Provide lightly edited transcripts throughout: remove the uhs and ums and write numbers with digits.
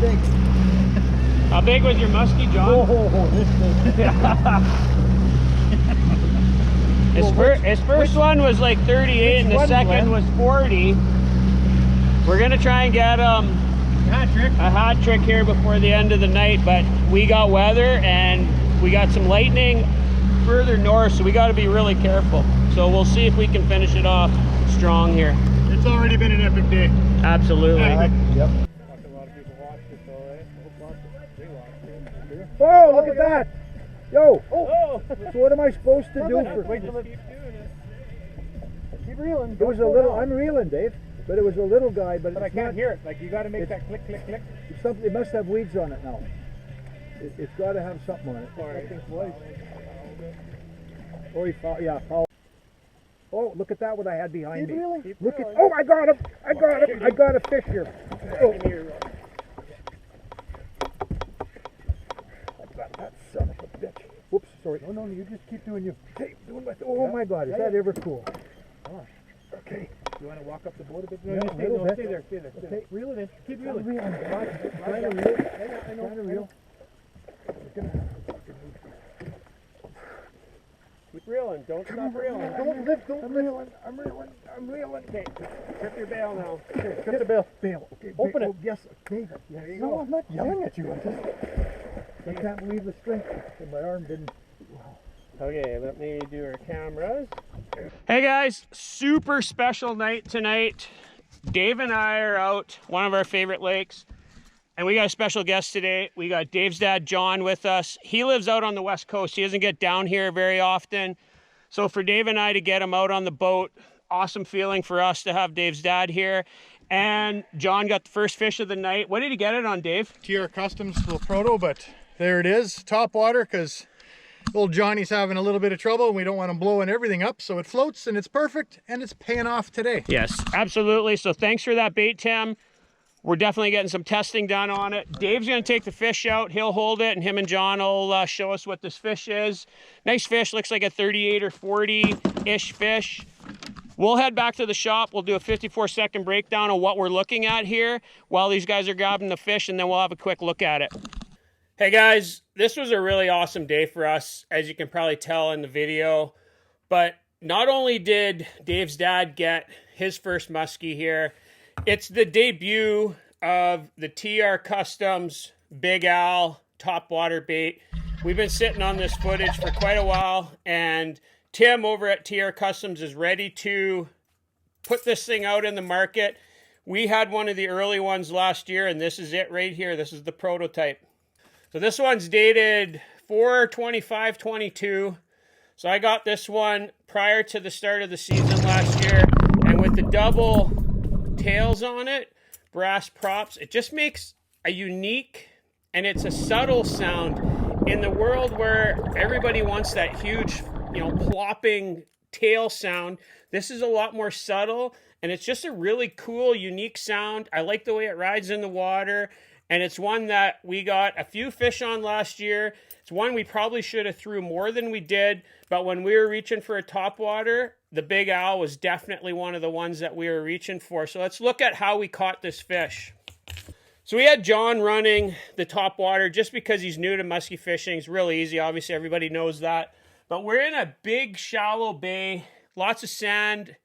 big. How big was your muskie, John? Oh, this big. His first one was like 38 and the second was 40. We're gonna try and get a hat trick here before the end of the night, but we got weather and we got some lightning further north, so we got to be really careful. So we'll see if we can finish it off strong here. It's already been an epic day. Absolutely. Yep. Oh, look at that! Yo! Oh. So what am I supposed to do for? Keep reeling. It was a little. I'm reeling, Dave. But it was a little guy. But I can't hear it. Like you got to make that click, click, click. It must have weeds on it now. It's got to have something on it. Oh, he found, yeah, found. Oh, look at that! What I had behind me. Look at. Oh, I got him! I got him! I got a fish here. Oh. That son of a bitch. Whoops, sorry. Oh no, you just keep doing you. Okay, oh my God, is that ever cool? Okay. You want to walk up the boat a bit? Yeah, a little bit. Stay there, stay there. Okay, reel it in. Keep I'm reeling. reeling. Trying to reel. Keep reeling. Don't stop reeling. Don't lift. I'm reeling. Okay, trip your bail now. Okay, trip the bail. Okay, Open it. Oh, yes, David. There you No, go. I'm not yelling at you. I can't believe the strength. My arm didn't. Okay, let me do our cameras. Hey guys, super special night tonight. Dave and I are out one of our favorite lakes, and we got a special guest today. We got Dave's dad, John, with us. He lives out on the West Coast. He doesn't get down here very often. So for Dave and I to get him out on the boat, awesome feeling for us to have Dave's dad here. And John got the first fish of the night. What did he get it on, Dave? TR Customs little proto, but there it is, top water, because old Johnny's having a little bit of trouble and we don't want him blowing everything up, so it floats and it's perfect and it's paying off today. Yes, absolutely. So thanks for that bait, Tim. We're definitely getting some testing done on it. Dave's going to take the fish out. He'll hold it, and him and John will show us what this fish is. Nice fish. Looks like a 38 or 40-ish fish. We'll head back to the shop. We'll do a 54-second breakdown of what we're looking at here while these guys are grabbing the fish, and then we'll have a quick look at it. Hey, guys. This was a really awesome day for us, as you can probably tell in the video. But not only did Dave's dad get his first muskie here, it's the debut of the TR Customs Big Al top water bait. We've been sitting on this footage for quite a while, and Tim over at TR Customs is ready to put this thing out in the market. We had one of the early ones last year, and this is it right here. This is the prototype. So this one's dated 4/25/22. So I got this one prior to the start of the season last year, and with the double tails on it, brass props, it just makes a unique, and it's a subtle sound in the world where everybody wants that huge, plopping tail sound. This is a lot more subtle, and it's just a really cool, unique sound. I like the way it rides in the water, and it's one that we got a few fish on last year. It's one we probably should have threw more than we did, but when we were reaching for a topwater, the Big Al was definitely one of the ones that we were reaching for. So let's look at how we caught this fish. So we had John running the topwater just because he's new to musky fishing. It's really easy. Obviously, everybody knows that. But we're in a big, shallow bay, lots of sand,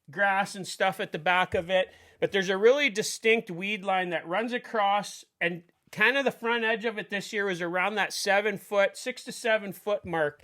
grass, and stuff at the back of it. But there's a really distinct weed line that runs across, and kind of the front edge of it this year was around that 6 to 7 foot mark.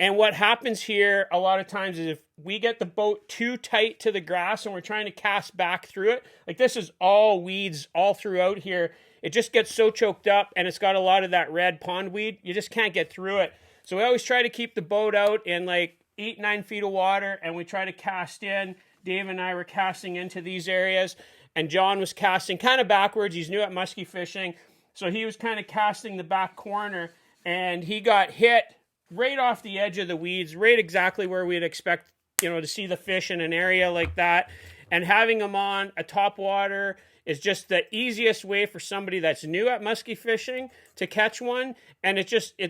And what happens here a lot of times is if we get the boat too tight to the grass and we're trying to cast back through it, like this is all weeds all throughout here, it just gets so choked up, and it's got a lot of that red pondweed. You just can't get through it. So we always try to keep the boat out in like 8-9 feet of water, and we try to cast in. Dave and I were casting into these areas, and John was casting kind of backwards. He's new at musky fishing, so he was kind of casting the back corner, and he got hit right off the edge of the weeds, right exactly where we'd expect, to see the fish in an area like that. And having them on a topwater is just the easiest way for somebody that's new at musky fishing to catch one. And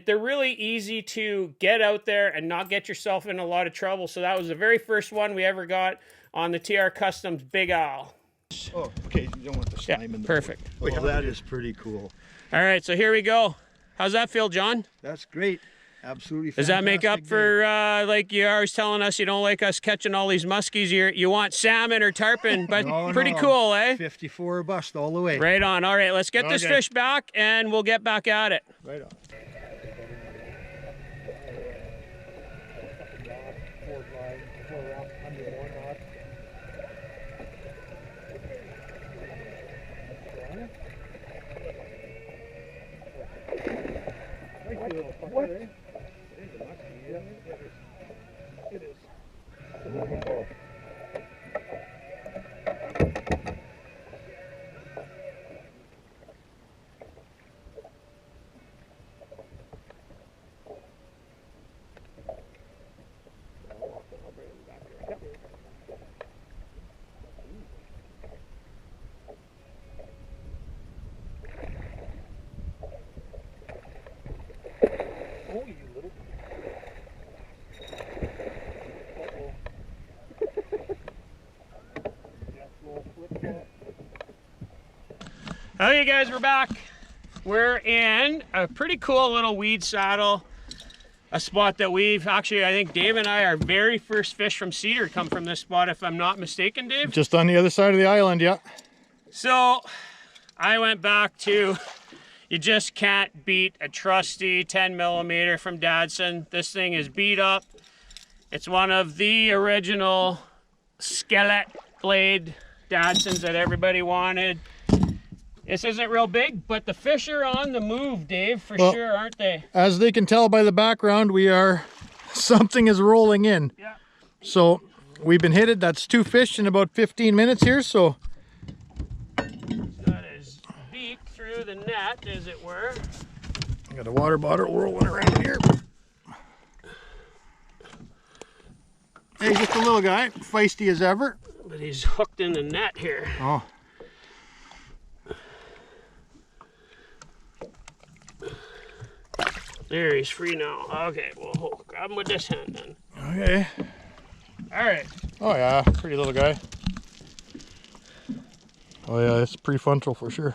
they're really easy to get out there and not get yourself in a lot of trouble. So that was the very first one we ever got on the TR Customs Big Al. Oh, okay. You don't want the slime in the perfect. boat. Oh, that is pretty cool. All right, so here we go. How's that feel, John? That's great. Absolutely fantastic. Does that make up for, like you're always telling us you don't like us catching all these muskies? You want salmon or tarpon, but pretty cool, eh? 54 a bust all the way. Right on. All right, let's get this fish back and we'll get back at it. Right on. What? It is. Oh, you little. Okay, guys, we're back. We're in a pretty cool little weed saddle, a spot that we've actually, I think Dave and I, our very first fish from Cedar come from this spot, if I'm not mistaken, Dave. Just on the other side of the island, yeah. So I went back to, you just can't beat a trusty 10 millimeter from Dadson. This thing is beat up. It's one of the original skillet blade Dadsons that everybody wanted. This isn't real big, but the fish are on the move, Dave, for sure, aren't they? As they can tell by the background, something is rolling in. Yeah. So we've been hitted. That's 2 fish in about 15 minutes here, so. Got his beak through the net, as it were. I got a water bottle rolling around here. Hey, just a little guy, feisty as ever. But he's hooked in the net here. Oh. There, he's free now. Okay, well, grab him with this hand then. Okay. All right. Oh yeah, pretty little guy. Oh yeah, it's prefrontal for sure.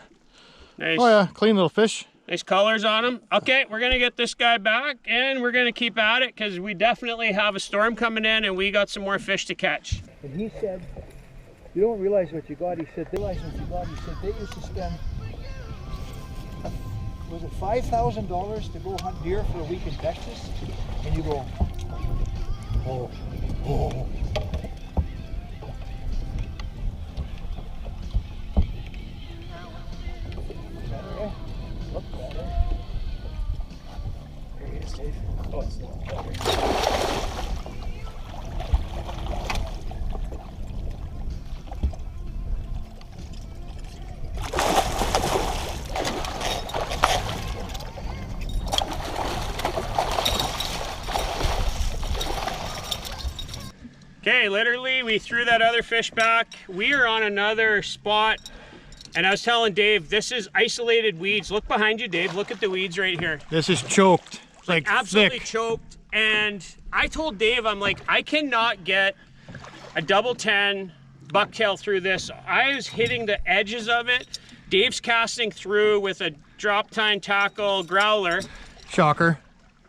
Nice. Oh yeah, clean little fish. Nice colors on him. Okay, we're gonna get this guy back and we're gonna keep at it because we definitely have a storm coming in and we got some more fish to catch. And he said, you don't realize what you got. He said, they realize what you got. He said, they used to spend, was it $5,000 to go hunt deer for a week in Texas? And you go, oh, oh. Look better. There he is, Dave. Oh, it's not better. Okay, literally we threw that other fish back. We are on another spot and I was telling Dave, this is isolated weeds. Look behind you, Dave. Look at the weeds right here. This is choked, like absolutely thick. Choked. And I told Dave, I'm like, I cannot get a double 10 bucktail through this. I was hitting the edges of it. Dave's casting through with a drop tine tackle growler. Shocker.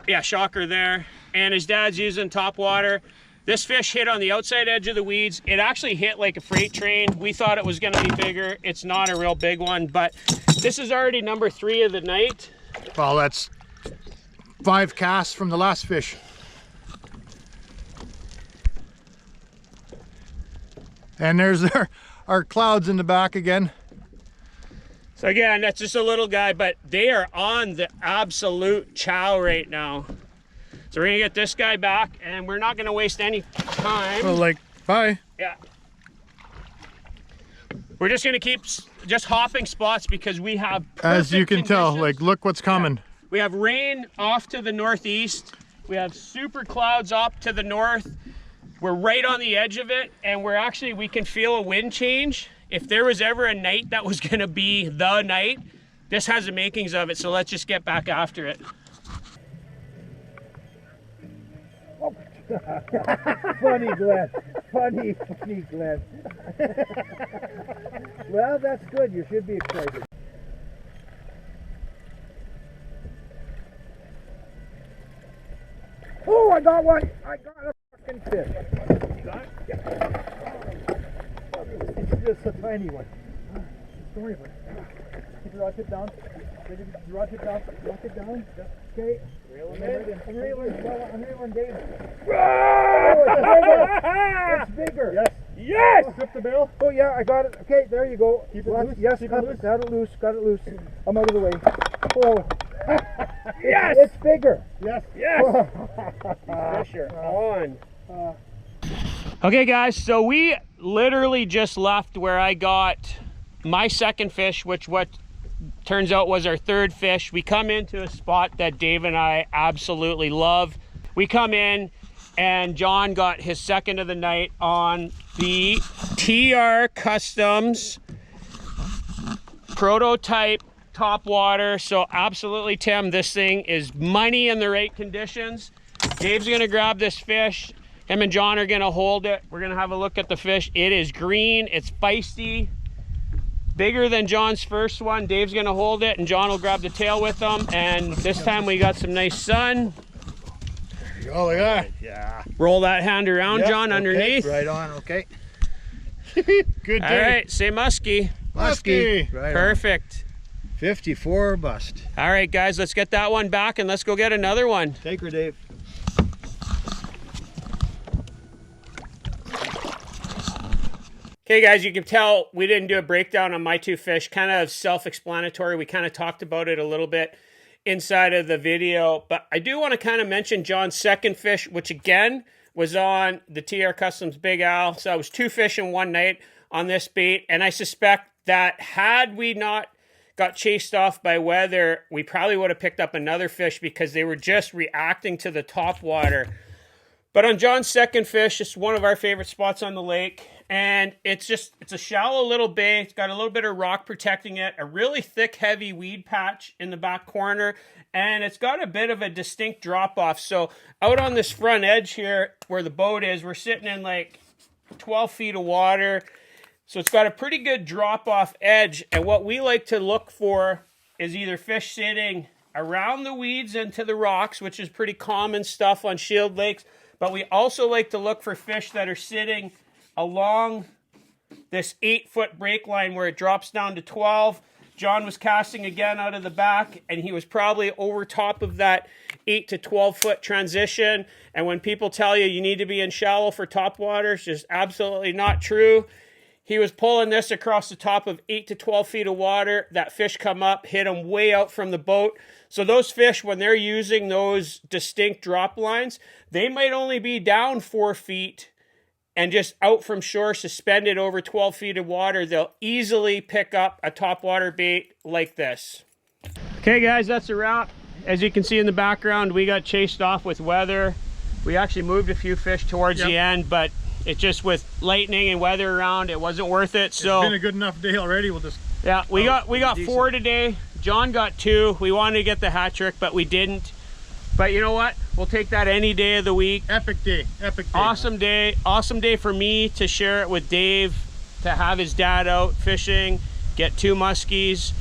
Yeah, shocker there. And his dad's using top water. This fish hit on the outside edge of the weeds. It actually hit like a freight train. We thought it was gonna be bigger. It's not a real big one, but this is already number 3 of the night. Well, that's 5 casts from the last fish. And there's our clouds in the back again. So again, that's just a little guy, but they are on the absolute chow right now. So we're gonna get this guy back and we're not gonna waste any time. Well, like, bye. Yeah. We're just gonna keep just hopping spots because we have as you can tell, conditions. like, look what's coming. Yeah. We have rain off to the northeast. We have super clouds up to the north. We're right on the edge of it and we can feel a wind change. If there was ever a night that was gonna be the night, this has the makings of it. So let's just get back after it. Oh. Funny, Glenn. Funny, Glenn. Well, that's good. You should be excited. Oh, I got one. I got a fucking fish. You got it? Yeah. It's just a tiny one. Don't worry about it. Keep your rod tip down. Your rod tip down. Rod tip down. Okay. Reel him in. I'm reeling Dave. Oh, it's bigger. Yes. Yes! Grip the bill. Oh yeah, I got it. Okay, there you go. Keep it loose. Yes, Keep got it loose. Got it loose. Got it loose. I'm out of the way. Oh. Yes! It's bigger. Yes. Yes! Fisher on. Okay, guys, so we literally just left where I got my second fish, which what turns out was our third fish. We come into a spot that Dave and I absolutely love. We come in and John got his second of the night on the TR Customs prototype top water. So absolutely, Tim, this thing is money in the right conditions. Dave's gonna grab this fish. Him and John are gonna hold it. We're gonna have a look at the fish. It is green, it's feisty. Bigger than John's first one. Dave's gonna hold it and John will grab the tail with him. And this time we got some nice sun. Oh, look at that. Yeah. Roll that hand around, Yep, John, okay, underneath. right on, okay. Good All day. right, say musky. Musky. Right Perfect. on. 54 bust. All right, guys, let's get that one back and let's go get another one. Take her, Dave. Okay, guys, you can tell we didn't do a breakdown on my two fish. Kind of self-explanatory. We kind of talked about it a little bit inside of the video, but I do want to kind of mention John's second fish, which again was on the TR Customs Big Al. So I was two fish in one night on this bait, and I suspect that had we not got chased off by weather, we probably would have picked up another fish because they were just reacting to the top water. But on John's second fish, it's one of our favorite spots on the lake. And it's a shallow little bay. It's got a little bit of rock protecting it, a really thick, heavy weed patch in the back corner, and it's got a bit of a distinct drop off. So out on this front edge here where the boat is, we're sitting in like 12 feet of water. So it's got a pretty good drop off edge. And what we like to look for is either fish sitting around the weeds into the rocks, which is pretty common stuff on shield lakes. But we also like to look for fish that are sitting along this 8-foot break line where it drops down to 12. John was casting again out of the back, and he was probably over top of that 8 to 12 foot transition. And when people tell you you need to be in shallow for top water, it's just absolutely not true. He was pulling this across the top of 8 to 12 feet of water. That fish come up, hit him way out from the boat. So those fish, when they're using those distinct drop lines, they might only be down 4 feet and just out from shore, suspended over 12 feet of water. They'll easily pick up a topwater bait like this. Okay, guys, that's a wrap. As you can see in the background, we got chased off with weather. We actually moved a few fish towards the end, but it just with lightning and weather around, it wasn't worth it. So It's been a good enough day already. We'll just we got 4 today. John got 2. We wanted to get the hat trick, but we didn't. But you know what? We'll take that any day of the week. epic day. Awesome day for me to share it with Dave, to have his dad out fishing, get 2 muskies,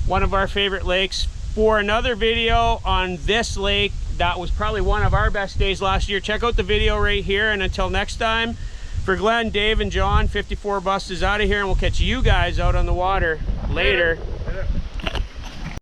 one of our favorite lakes. For another video on this lake, that was probably one of our best days last year. Check out the video right here, and until next time, for Glenn, Dave, and John, 54 Bust is out of here, and we'll catch you guys out on the water later.